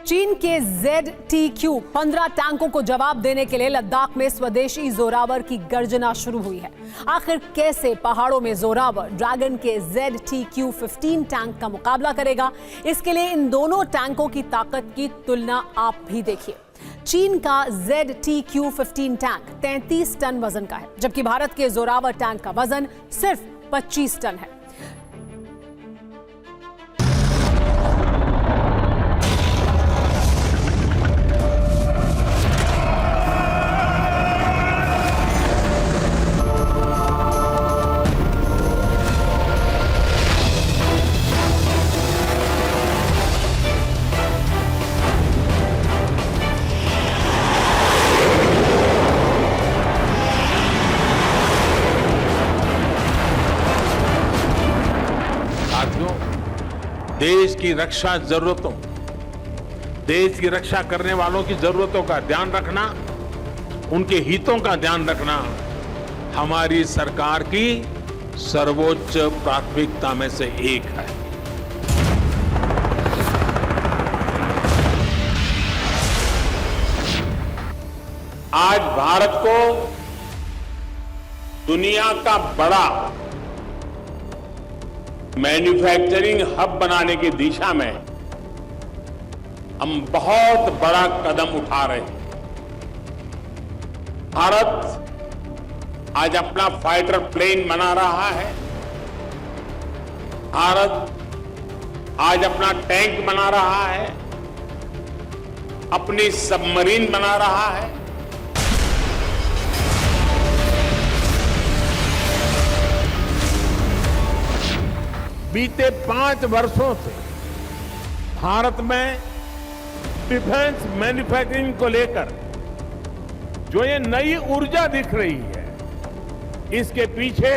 चीन के ZTQ-15 टैंकों को जवाब देने के लिए लद्दाख में स्वदेशी जोरावर की गर्जना शुरू हुई है। आखिर कैसे पहाड़ों में जोरावर ड्रैगन के ZTQ-15 टैंक का मुकाबला करेगा, इसके लिए इन दोनों टैंकों की ताकत की तुलना आप भी देखिए। चीन का ZTQ-15 टैंक 33 टन वजन का है, जबकि भारत के जोरावर टैंक का वजन सिर्फ 25 टन है। देश की रक्षा जरूरतों, देश की रक्षा करने वालों की जरूरतों का ध्यान रखना, उनके हितों का ध्यान रखना हमारी सरकार की सर्वोच्च प्राथमिकता में से एक है। आज भारत को दुनिया का बड़ा मैन्युफैक्चरिंग हब बनाने की दिशा में हम बहुत बड़ा कदम उठा रहे हैं। भारत आज अपना फाइटर प्लेन बना रहा है, भारत आज अपना टैंक बना रहा है, अपनी सबमरीन बना रहा है। बीते 5 वर्षों से भारत में डिफेंस मैन्युफैक्चरिंग को लेकर जो ये नई ऊर्जा दिख रही है, इसके पीछे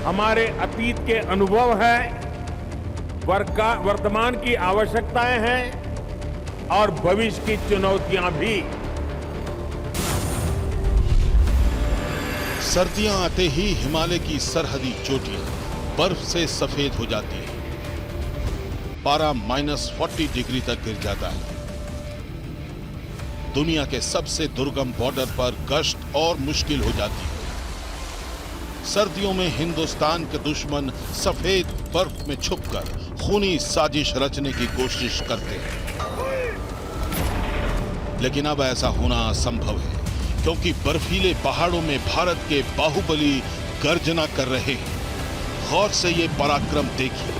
हमारे अतीत के अनुभव हैं, वर्तमान की आवश्यकताएं हैं और भविष्य की चुनौतियां भी। सर्दियां आते ही हिमालय की सरहदी चोटियां बर्फ से सफेद हो जाती है, पारा -40 डिग्री तक गिर जाता है। दुनिया के सबसे दुर्गम बॉर्डर पर गश्त और मुश्किल हो जाती है। सर्दियों में हिंदुस्तान के दुश्मन सफेद बर्फ में छुपकर खूनी साजिश रचने की कोशिश करते हैं, लेकिन अब ऐसा होना असंभव है, क्योंकि बर्फीले पहाड़ों में भारत के बाहुबली गर्जना कर रहे हैं। गौर से ये पराक्रम देखिए,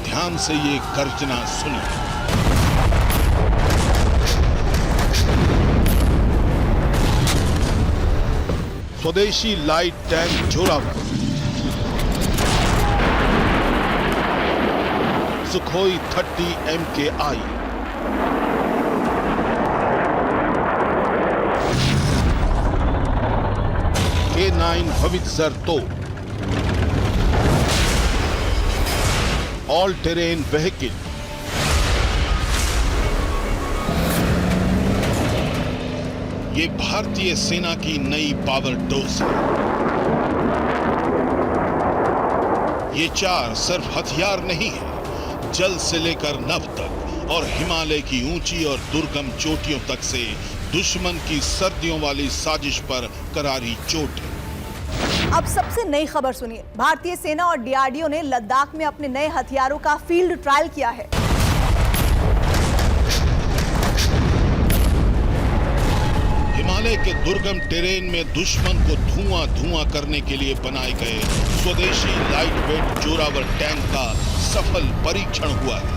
ध्यान से ये गर्जना सुनिए। स्वदेशी light tank Zorawar, Sukhoi 30 MKI, K9 हवित्जर तोप, ऑल टेरेन व्हीकल, ये भारतीय सेना की नई पावर डोज है। ये 4 सिर्फ हथियार नहीं है, जल से लेकर नभ तक और हिमालय की ऊंची और दुर्गम चोटियों तक से दुश्मन की सर्दियों वाली साजिश पर करारी चोट है। अब सबसे नई खबर सुनिए। भारतीय सेना और DRDO ने लद्दाख में अपने नए हथियारों का फील्ड ट्रायल किया है। हिमालय के दुर्गम टेरेन में दुश्मन को धुआं करने के लिए बनाए गए स्वदेशी लाइट वेट जोरावर टैंक का सफल परीक्षण हुआ है।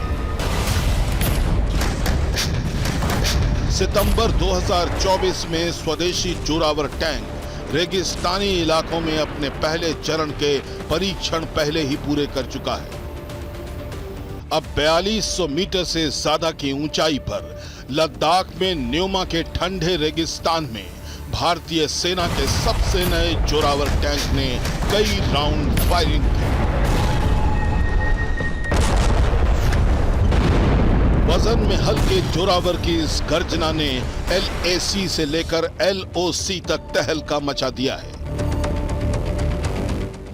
सितंबर 2024 में स्वदेशी जोरावर टैंक रेगिस्तानी इलाकों में अपने पहले चरण के परीक्षण पहले ही पूरे कर चुका है। अब 4200 मीटर से ज्यादा की ऊंचाई पर लद्दाख में न्योमा के ठंडे रेगिस्तान में भारतीय सेना के सबसे नए जोरावर टैंक ने कई राउंड फायरिंग की। वजन में हल्के जोरावर की इस गर्जना ने LAC से लेकर LOC तक तहलका मचा दिया है।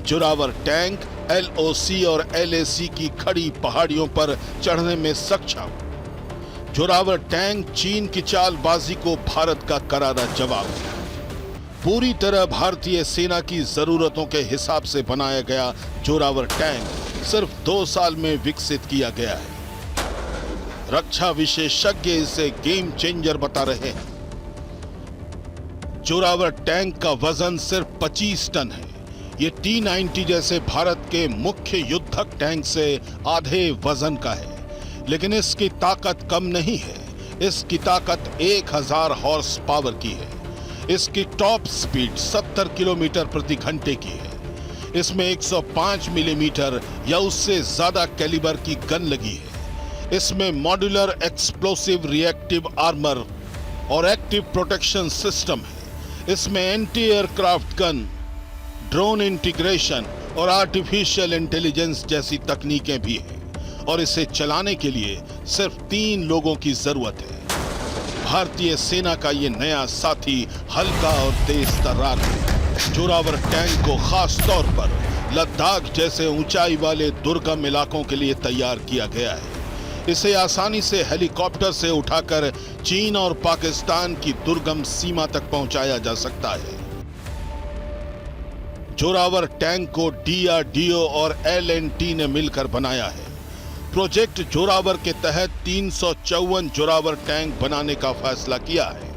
जोरावर टैंक LOC और LAC की खड़ी पहाड़ियों पर चढ़ने में सक्षम। जोरावर टैंक चीन की चालबाजी को भारत का करारा जवाब है। पूरी तरह भारतीय सेना की जरूरतों के हिसाब से बनाया गया जोरावर टैंक सिर्फ 2 साल में विकसित किया गया है। रक्षा विशेषज्ञ इसे गेम चेंजर बता रहे हैं। जोरावर टैंक का वजन सिर्फ 25 टन है। ये T-90 जैसे भारत के मुख्य युद्धक टैंक से आधे वजन का है, लेकिन इसकी ताकत कम नहीं है। इसकी ताकत 1000 हॉर्स पावर की है। इसकी टॉप स्पीड 70 किलोमीटर प्रति घंटे की है। इसमें 105 मिलीमीटर या उससे ज्यादा कैलिबर की गन लगी है। इसमें मॉड्यूलर एक्सप्लोसिव रिएक्टिव आर्मर और एक्टिव प्रोटेक्शन सिस्टम है। इसमें anti aircraft gun, drone integration और आर्टिफिशियल इंटेलिजेंस जैसी तकनीकें भी हैं और इसे चलाने के लिए सिर्फ 3 लोगों की जरूरत है। भारतीय सेना का ये नया साथी हल्का और तेज तर्रार है। जोरावर टैंक को खास तौर पर लद्दाख जैसे ऊंचाई वाले दुर्गम इलाकों के लिए तैयार किया गया है। इसे आसानी से हेलीकॉप्टर से उठाकर चीन और पाकिस्तान की दुर्गम सीमा तक पहुंचाया जा सकता है। जोरावर टैंक को DRDO और L&T ने मिलकर बनाया है। प्रोजेक्ट जोरावर के तहत 354 जोरावर टैंक बनाने का फैसला किया है।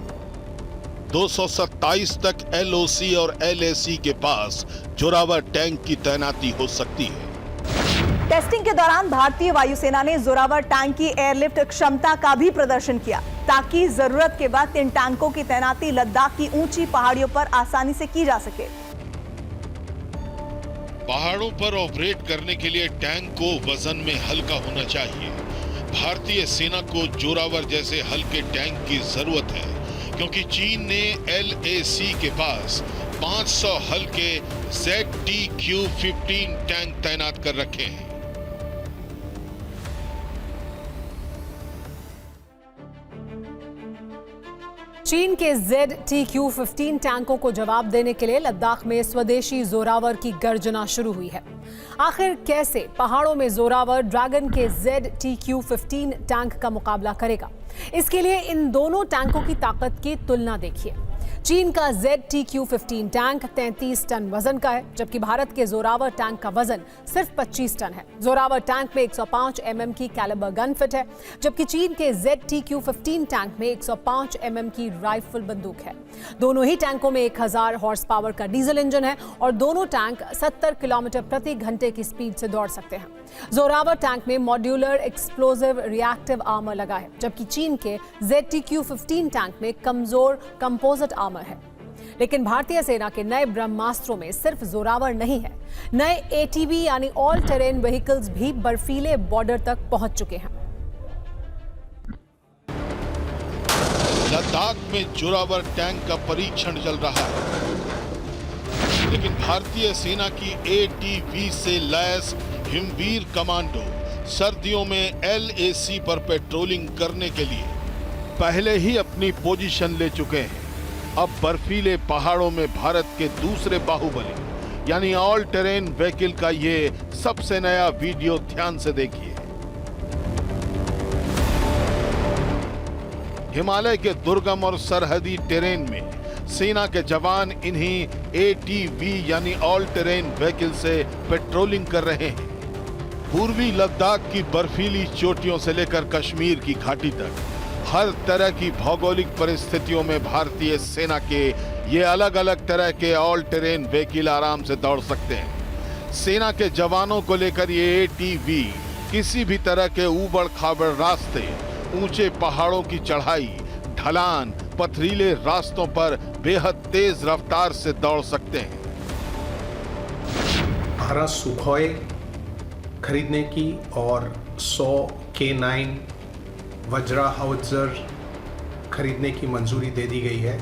227 तक LOC और LAC के पास जोरावर टैंक की तैनाती हो सकती है। टेस्टिंग के दौरान भारतीय वायुसेना ने जोरावर टैंक की एयरलिफ्ट क्षमता का भी प्रदर्शन किया, ताकि जरूरत के वक्त इन टैंकों की तैनाती लद्दाख की ऊंची पहाड़ियों पर आसानी से की जा सके। पहाड़ों पर ऑपरेट करने के लिए टैंक को वजन में हल्का होना चाहिए। भारतीय सेना को जोरावर जैसे हल्के टैंक की जरूरत है, क्योंकि चीन ने LAC के पास 500 हल्के ZTQ-15 टैंक तैनात कर रखे हैं। चीन के ZTQ-15 टैंकों को जवाब देने के लिए लद्दाख में स्वदेशी जोरावर की गर्जना शुरू हुई है। आखिर कैसे पहाड़ों में जोरावर ड्रैगन के ZTQ-15 टैंक का मुकाबला करेगा? इसके लिए इन दोनों टैंकों की ताकत की तुलना देखिए। चीन का ZTQ-15 टैंक 33 टन वजन का है, जबकि भारत के जोरावर टैंक का वजन सिर्फ 25 टन है। जोरावर टैंक में 105 mm की कैलिबर गन फिट है, जबकि चीन के ZTQ-15 टैंक में 105 mm की राइफल बंदूक है। दोनों ही टैंकों में 1000 हॉर्स पावर का डीजल इंजन है और दोनों टैंक 70 किलोमीटर प्रति घंटे की स्पीड से दौड़ सकते हैं। जोरावर टैंक में मॉड्यूलर एक्सप्लोसिव रिएक्टिव आर्मर लगा है, जबकि चीन के ZTQ-15 टैंक में कमजोर कंपोजिट आर्मर है। लेकिन भारतीय सेना के नए ब्रह्मास्त्रों में सिर्फ जोरावर नहीं है, नए ATV यानी ऑल टेरेन व्हीकल्स भी बर्फीले बॉर्डर तक पहुंच चुके हैं। लद्दाख में जोरावर टैंक का परीक्षण चल रहा है, लेकिन भारतीय सेना की ATV से लैस हिमवीर कमांडो सर्दियों में LAC पर पेट्रोलिंग करने के लिए पहले ही अपनी पोजीशन ले चुके हैं। अब बर्फीले पहाड़ों में भारत के दूसरे बाहुबली यानी ऑल टेरेन व्हीकल का ये सबसे नया वीडियो ध्यान से देखिए। हिमालय के दुर्गम और सरहदी टेरेन में सेना के जवान इन्हीं ATV यानी ऑल टेरेन व्हीकल से पेट्रोलिंग कर रहे हैं। पूर्वी लद्दाख की बर्फीली चोटियों से लेकर कश्मीर की घाटी तक हर तरह की भौगोलिक परिस्थितियों में भारतीय सेना के ये अलग अलग तरह के ऑल टेरेन व्हीकल आराम से दौड़ सकते हैं। सेना के जवानों को लेकर ये ATV किसी भी तरह के ऊबड़ खाबड़ रास्ते, ऊंचे पहाड़ों की चढ़ाई, ढलान, पथरीले रास्तों पर बेहद तेज रफ्तार से दौड़ सकते हैं। 12 सुखोई खरीदने की और 100 K9 वज्रा हाउट्जर खरीदने की मंजूरी दे दी गई है।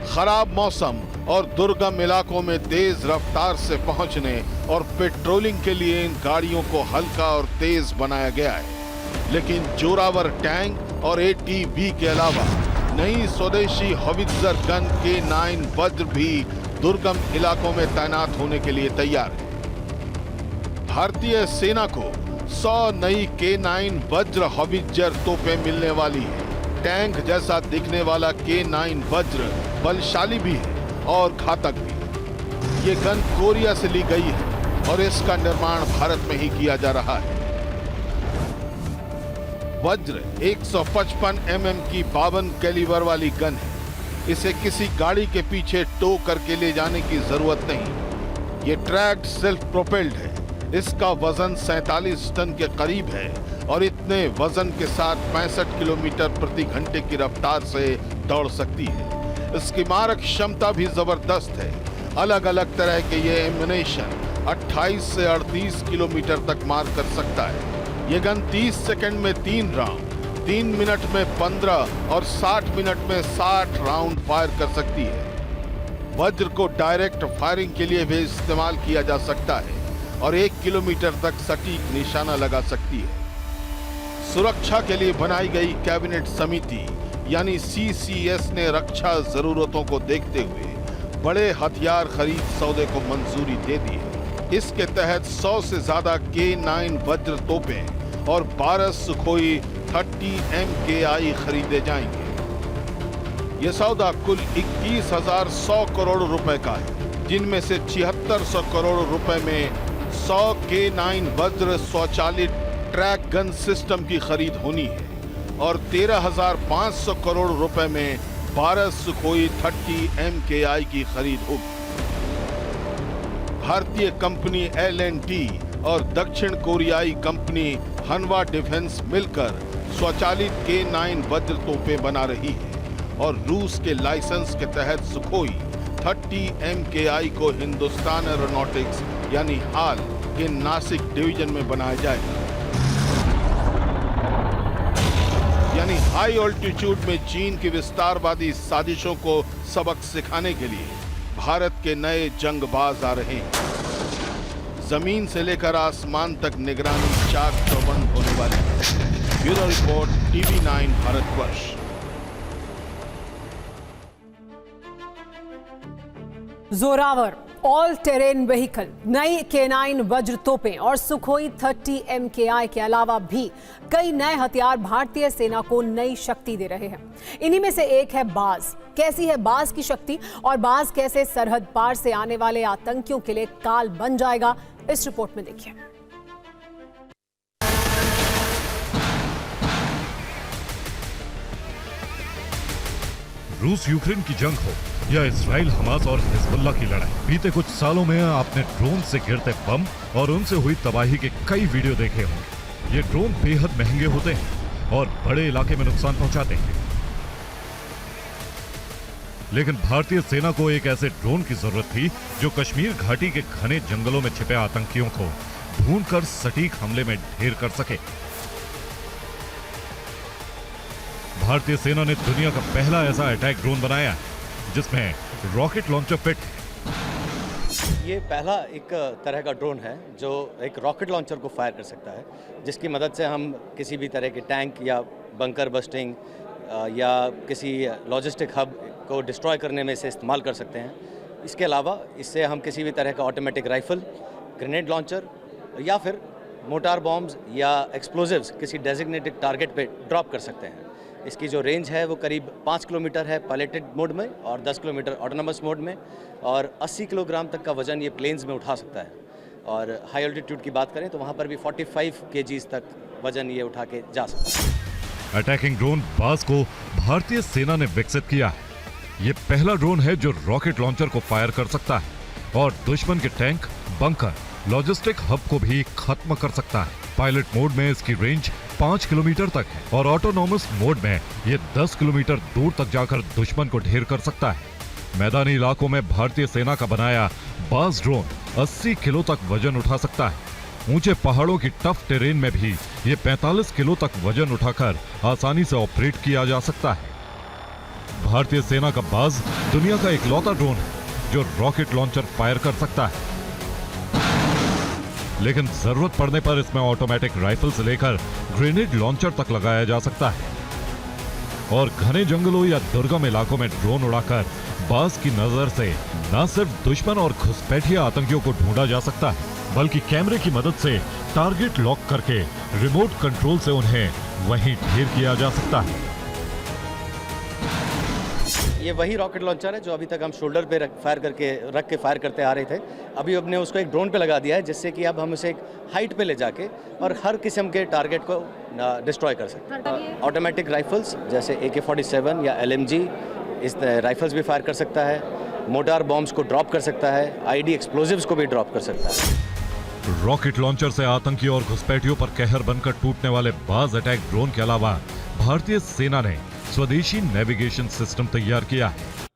खराब मौसम और दुर्गम इलाकों में तेज रफ्तार से पहुंचने और पेट्रोलिंग के लिए इन गाड़ियों को हल्का और तेज बनाया गया है। लेकिन जोरावर टैंक और ATV के अलावा नई स्वदेशी हॉवित्जर गन K9 वज्र भी दुर्गम इलाकों में तैनात होने के लिए तैयार है। भारतीय सेना को 100 नई K9 वज्र हॉवित्जर तोपें मिलने वाली है। टैंक जैसा दिखने वाला K9 वज्र बलशाली भी है और घातक भी। ये गन कोरिया से ली गई है और इसका निर्माण भारत में ही किया जा रहा है। वज्र 155 mm की 52 कैलिबर वाली गन है। इसे किसी गाड़ी के पीछे टो करके ले जाने की जरूरत नहीं। ये ट्रैक्ड सेल्फ प्रोपेल्ड है। इसका वजन 47 टन के करीब है और इतने वजन के साथ 65 किलोमीटर प्रति घंटे की रफ्तार से दौड़ सकती है। इसकी मारक क्षमता भी जबरदस्त है। अलग अलग तरह के ये एम्युनिशन 28 से 38 किलोमीटर तक मार कर सकता है। ये गन 30 सेकंड में 3 राउंड, 3 मिनट में 15 और 60 मिनट में 60 राउंड फायर कर सकती है। वज्र को डायरेक्ट फायरिंग के लिए भी इस्तेमाल किया जा सकता है और 1 किलोमीटर तक सटीक निशाना लगा सकती है। सुरक्षा के लिए बनाई गई कैबिनेट समिति यानी CCS ने रक्षा जरूरतों को देखते हुए बड़े हथियार खरीद सौदे को मंजूरी दे दी है। इसके तहत 100 से ज्यादा K9 वज्र तोपें और 12 सुखोई 30 MKI खरीदे जाएंगे। यह सौदा कुल 21,100 करोड़ रुपए का है, जिनमें से 7,600 करोड़ रुपए में 100 K9 वज्र स्वचालित ट्रैक गन सिस्टम की खरीद होनी है और 13,500 करोड़ रुपए में 12 सुखोई 30 MKI की खरीद होगी। भारतीय कंपनी L&T और दक्षिण कोरियाई कंपनी हनवा डिफेंस मिलकर स्वचालित K9 वज्र तोपें बना रही है और रूस के लाइसेंस के तहत सुखोई 30 MKI को हिंदुस्तान एरोनॉटिक्स यानी हाल के नासिक डिवीजन में बनाया जाएगा। यानी हाई ऑल्टीट्यूड में चीन की विस्तारवादी साजिशों को सबक सिखाने के लिए भारत के नए जंगबाज आ रहे हैं। जमीन से लेकर आसमान तक निगरानी चाक चौबंद होने वाली है। Bureau report TV9 Bharatvarsh. Zorawar all terrain vehicle, नई K9 वज्र तोपें और सुखोई 30 MKI के अलावा भी कई नए हथियार भारतीय सेना को नई शक्ति दे रहे हैं। इन्हीं में से एक है बाज। कैसी है बाज की शक्ति और बाज कैसे सरहद पार से आने वाले आतंकियों के लिए काल बन जाएगा, इस रिपोर्ट में देखिए। रूस यूक्रेन की जंग हो या इजराइल हमास और हिजबुल्लाह की लड़ाई, बीते कुछ सालों में आपने ड्रोन से गिरते बम और उनसे हुई तबाही के कई वीडियो देखे होंगे। ये ड्रोन बेहद महंगे होते हैं और बड़े इलाके में नुकसान पहुंचाते हैं। लेकिन भारतीय सेना को एक ऐसे ड्रोन की जरूरत थी जो कश्मीर घाटी के घने जंगलों में छिपे आतंकियों को ढूंढकर सटीक हमले में ढेर कर सके। भारतीय सेना ने दुनिया का पहला ऐसा अटैक ड्रोन बनाया जिसमें रॉकेट लॉन्चर फिट है। ये पहला एक तरह का ड्रोन है जो एक रॉकेट लॉन्चर को फायर कर सकता है, जिसकी मदद से हम किसी भी तरह के टैंक या बंकर बस्टिंग या किसी लॉजिस्टिक हब को डिस्ट्रॉय करने में इसे इस्तेमाल कर सकते हैं। इसके अलावा इससे हम किसी भी तरह का ऑटोमेटिक राइफल, ग्रेनेड लॉन्चर या फिर मोटार बॉम्ब्स या एक्सप्लोजिव्स किसी डेजिग्नेटेड टारगेट पे ड्रॉप कर सकते हैं। इसकी जो रेंज है वो करीब 5 किलोमीटर है पायलटेड मोड में और 10 किलोमीटर ऑटोनोमस मोड में, और 80 किलोग्राम तक का वजन ये प्लेन्स में उठा सकता है। और हाई ऑल्टीट्यूड की बात करें तो वहाँ पर भी 45 kgs तक वजन ये उठा के जा सकता है। अटैकिंग ड्रोन बाज को भारतीय सेना ने विकसित किया है। ये पहला ड्रोन है जो रॉकेट लॉन्चर को फायर कर सकता है और दुश्मन के टैंक, बंकर, लॉजिस्टिक हब को भी खत्म कर सकता है। पायलट मोड में इसकी रेंज 5 किलोमीटर तक है और ऑटोनोमस मोड में ये 10 किलोमीटर दूर तक जाकर दुश्मन को ढेर कर सकता है। मैदानी इलाकों में भारतीय सेना का बनाया बाज ड्रोन 80 किलो तक वजन उठा सकता है। ऊंचे पहाड़ों की टफ टेरेन में भी ये 45 किलो तक वजन उठाकर आसानी से ऑपरेट किया जा सकता है। भारतीय सेना का बाज दुनिया का इकलौता ड्रोन है जो रॉकेट लॉन्चर फायर कर सकता है, लेकिन जरूरत पड़ने पर इसमें ऑटोमेटिक राइफल से लेकर ग्रेनेड लॉन्चर तक लगाया जा सकता है और घने जंगलों या दुर्गम इलाकों में ड्रोन उड़ाकर बाज की नजर से न सिर्फ दुश्मन और घुसपैठिया आतंकियों को ढूंढा जा सकता है, बल्कि कैमरे की मदद से टारगेट लॉक करके रिमोट कंट्रोल से उन्हें वहीं ढेर किया जा सकता है। ये वही रॉकेट लॉन्चर है जो अभी तक हम शोल्डर पे रख के फायर करते आ रहे थे। अभी हमने उसको एक ड्रोन पे लगा दिया है, जिससे कि अब हम उसे एक हाइट पे ले जाके और हर किस्म के टारगेट को डिस्ट्रॉय कर सकते हैं। ऑटोमेटिक राइफल्स जैसे AK-47 या LMG इस राइफल्स भी फायर कर सकता है, मोटार बॉम्ब्स को ड्रॉप कर सकता है, ID एक्सप्लोजिव्स को भी ड्रॉप कर सकता है। रॉकेट लॉन्चर से आतंकी और घुसपैठियों पर कहर बनकर टूटने वाले बाज अटैक ड्रोन के अलावा भारतीय सेना ने स्वदेशी नेविगेशन सिस्टम तैयार किया है।